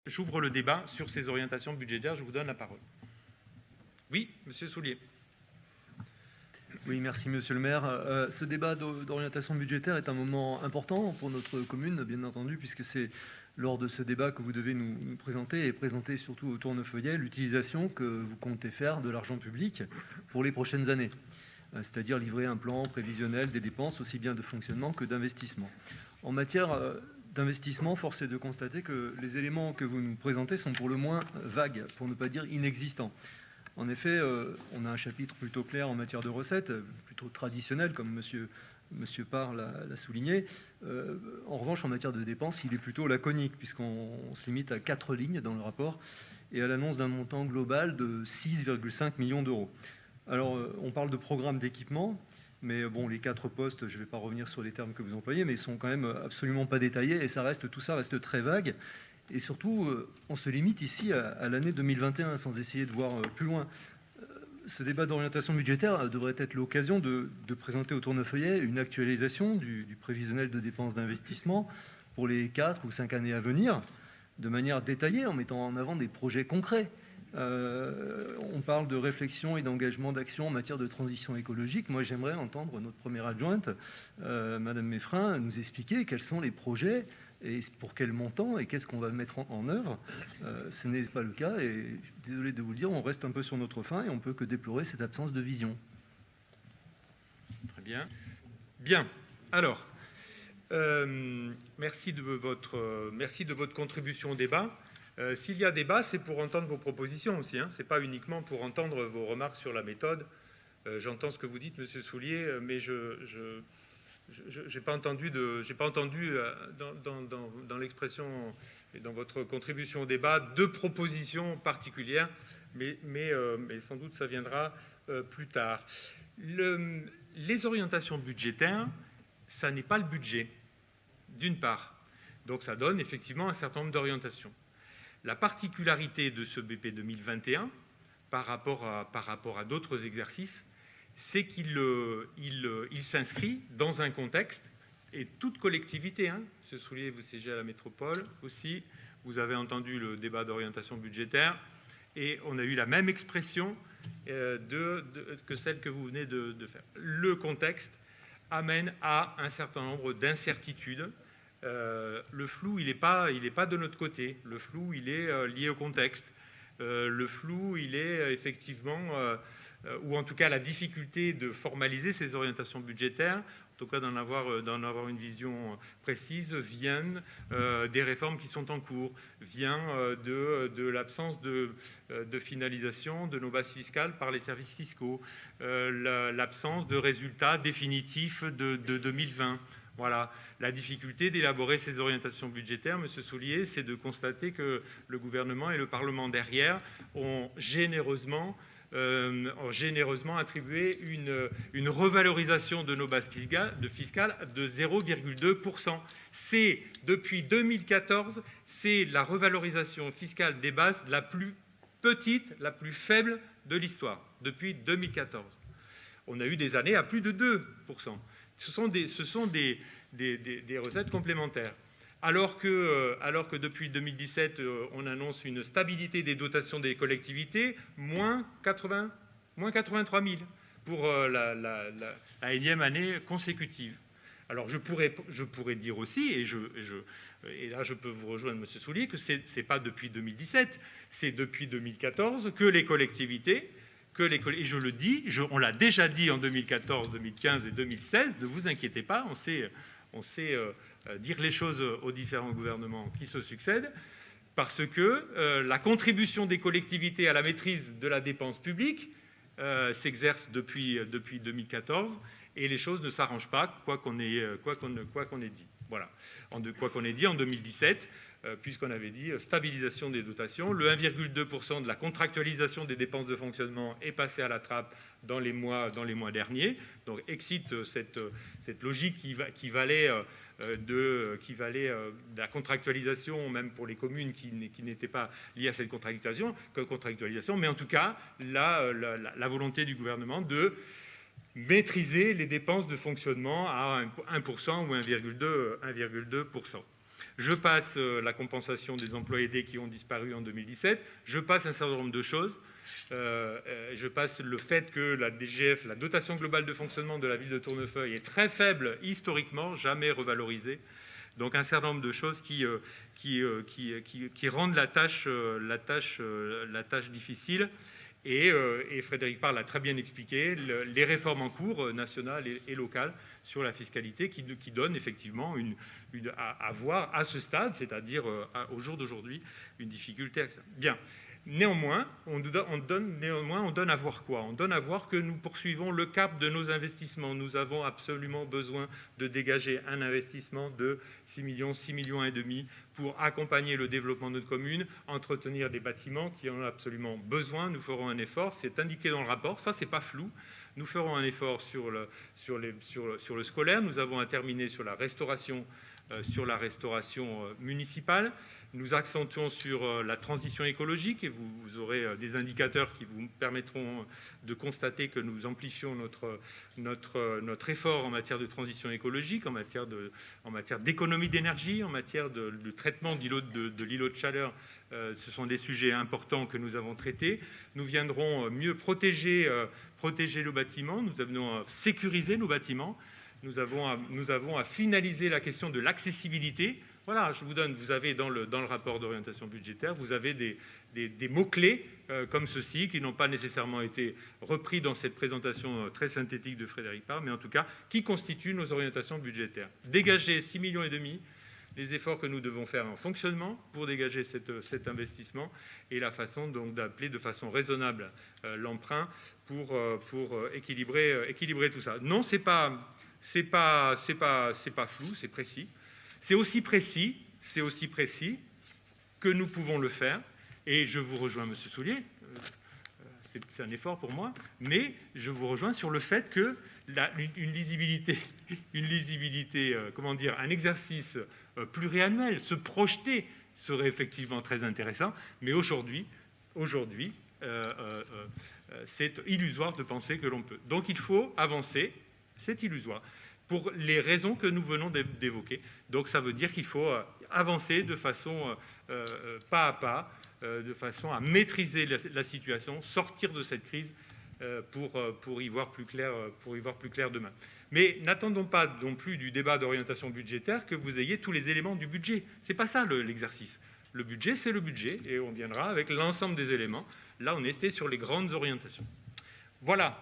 J'ouvre le débat sur ces orientations budgétaires. Je vous donne la parole. Oui, Monsieur Soulier. Oui, merci Monsieur le maire. Ce débat d'orientation budgétaire est un moment important pour notre commune, bien entendu, puisque c'est lors de ce débat que vous devez nous présenter, et présenter surtout au tournefeuillet l'utilisation que vous comptez faire de l'argent public pour les prochaines années, c'est-à-dire livrer un plan prévisionnel des dépenses, aussi bien de fonctionnement que d'investissement. En matière d'investissement, force est de constater que les éléments que vous nous présentez sont pour le moins vagues, pour ne pas dire inexistants. En effet, on a un chapitre plutôt clair en matière de recettes, plutôt traditionnel, comme Monsieur Parr l'a souligné. En revanche, en matière de dépenses, il est plutôt laconique, puisqu'on se limite à 4 lignes dans le rapport et à l'annonce d'un montant global de 6,5 millions d'euros. Alors, on parle de programme d'équipement, mais bon, les 4 postes, je ne vais pas revenir sur les termes que vous employez, mais ils sont quand même absolument pas détaillés, et tout ça reste très vague. Et surtout, on se limite ici à l'année 2021, sans essayer de voir plus loin. Ce débat d'orientation budgétaire devrait être l'occasion de présenter au tournefeuillet une actualisation du prévisionnel de dépenses d'investissement pour les 4 ou 5 années à venir, de manière détaillée, en mettant en avant des projets concrets. On parle de réflexion et d'engagement d'action en matière de transition écologique. Moi, j'aimerais entendre notre première adjointe, Madame Meffrin, nous expliquer quels sont les projets et pour quel montant et qu'est-ce qu'on va mettre en œuvre. Ce n'est pas le cas et désolé de vous le dire, on reste un peu sur notre faim et on ne peut que déplorer cette absence de vision. Très bien. Bien. Alors, merci de votre contribution au débat. S'il y a débat, c'est pour entendre vos propositions aussi. Ce n'est pas uniquement pour entendre vos remarques sur la méthode. J'entends ce que vous dites, Monsieur Soulier, mais je n'ai pas entendu, dans l'expression et dans votre contribution au débat de propositions particulières, mais sans doute ça viendra plus tard. Les orientations budgétaires, ça n'est pas le budget, d'une part. Donc ça donne effectivement un certain nombre d'orientations. La particularité de ce BP 2021 par rapport à d'autres exercices, c'est qu'il s'inscrit dans un contexte, et toute collectivité, M. Soulier, vous siégez à la métropole aussi, vous avez entendu le débat d'orientation budgétaire, et on a eu la même expression que celle que vous venez de faire. Le contexte amène à un certain nombre d'incertitudes. Le flou, il n'est pas de notre côté. Le flou, il est lié au contexte. Le flou, il est effectivement, ou en tout cas la difficulté de formaliser ces orientations budgétaires, en tout cas d'en avoir une vision précise, vient des réformes qui sont en cours, vient de l'absence de finalisation de nos bases fiscales par les services fiscaux, l'absence de résultats définitifs de 2020. Voilà. La difficulté d'élaborer ces orientations budgétaires, M. Soulier, c'est de constater que le gouvernement et le Parlement derrière ont généreusement attribué une revalorisation de nos bases fiscales de 0,2%. C'est, depuis 2014, c'est la revalorisation fiscale des bases la plus petite, la plus faible de l'histoire, depuis 2014. On a eu des années à plus de 2%. Ce sont des recettes complémentaires. Alors que depuis 2017, on annonce une stabilité des dotations des collectivités, moins 83 000 pour la énième année consécutive. Alors je pourrais dire aussi, et là je peux vous rejoindre, M. Soulier, que ce n'est pas depuis 2017, c'est depuis 2014 que les collectivités... et je le dis, on l'a déjà dit en 2014, 2015 et 2016, ne vous inquiétez pas, on sait dire les choses aux différents gouvernements qui se succèdent, parce que la contribution des collectivités à la maîtrise de la dépense publique s'exerce depuis 2014, et les choses ne s'arrangent pas, quoi qu'on ait dit. Voilà. Quoi qu'on ait dit en 2017, puisqu'on avait dit stabilisation des dotations. Le 1,2% de la contractualisation des dépenses de fonctionnement est passé à la trappe dans les mois derniers. Donc excite cette logique qui valait de la contractualisation, même pour les communes qui n'étaient pas liées à cette contractualisation. Mais en tout cas, la volonté du gouvernement de maîtriser les dépenses de fonctionnement à 1% ou 1,2%. Je passe la compensation des emplois aidés qui ont disparu en 2017. Je passe un certain nombre de choses. Je passe le fait que la DGF, la dotation globale de fonctionnement de la ville de Tournefeuille, est très faible historiquement, jamais revalorisée. Donc un certain nombre de choses qui rendent la tâche difficile. Et Frédéric Parle l'a très bien expliqué, les réformes en cours, nationales et locales, sur la fiscalité, qui donnent effectivement à voir à ce stade, c'est-à-dire au jour d'aujourd'hui, une difficulté. Bien. Néanmoins, on donne à voir quoi? On donne à voir que nous poursuivons le cap de nos investissements. Nous avons absolument besoin de dégager un investissement de 6 millions et demi pour accompagner le développement de notre commune, entretenir des bâtiments qui en ont absolument besoin. Nous ferons un effort, c'est indiqué dans le rapport, ça c'est pas flou. Nous ferons un effort sur le scolaire. Nous avons à terminer sur la restauration municipale. Nous accentuons sur la transition écologique et vous aurez des indicateurs qui vous permettront de constater que nous amplifions notre effort en matière de transition écologique, en matière d'économie d'énergie, en matière de traitement de l'îlot de chaleur. Ce sont des sujets importants que nous avons traités. Nous viendrons mieux protéger nos bâtiments, nous allons sécuriser nos bâtiments. Nous avons à finaliser la question de l'accessibilité. Voilà, vous avez dans le rapport d'orientation budgétaire, vous avez des mots-clés comme ceux-ci, qui n'ont pas nécessairement été repris dans cette présentation très synthétique de Frédéric Parle, mais en tout cas, qui constituent nos orientations budgétaires. Dégager 6,5 millions, les efforts que nous devons faire en fonctionnement pour dégager cet investissement et la façon donc d'appeler de façon raisonnable l'emprunt pour équilibrer tout ça. Non, c'est pas flou, c'est précis. C'est aussi précis que nous pouvons le faire. Et je vous rejoins, Monsieur Soulier, c'est un effort pour moi, mais je vous rejoins sur le fait que une lisibilité, un exercice pluriannuel, se projeter serait effectivement très intéressant. Mais aujourd'hui, c'est illusoire de penser que l'on peut. Donc il faut avancer, c'est illusoire, pour les raisons que nous venons d'évoquer. Donc ça veut dire qu'il faut avancer de façon pas à pas, de façon à maîtriser la situation, sortir de cette crise pour y voir plus clair demain. Mais n'attendons pas non plus du débat d'orientation budgétaire que vous ayez tous les éléments du budget. Ce n'est pas ça l'exercice. Le budget, c'est le budget, et on viendra avec l'ensemble des éléments. Là, on était sur les grandes orientations. Voilà.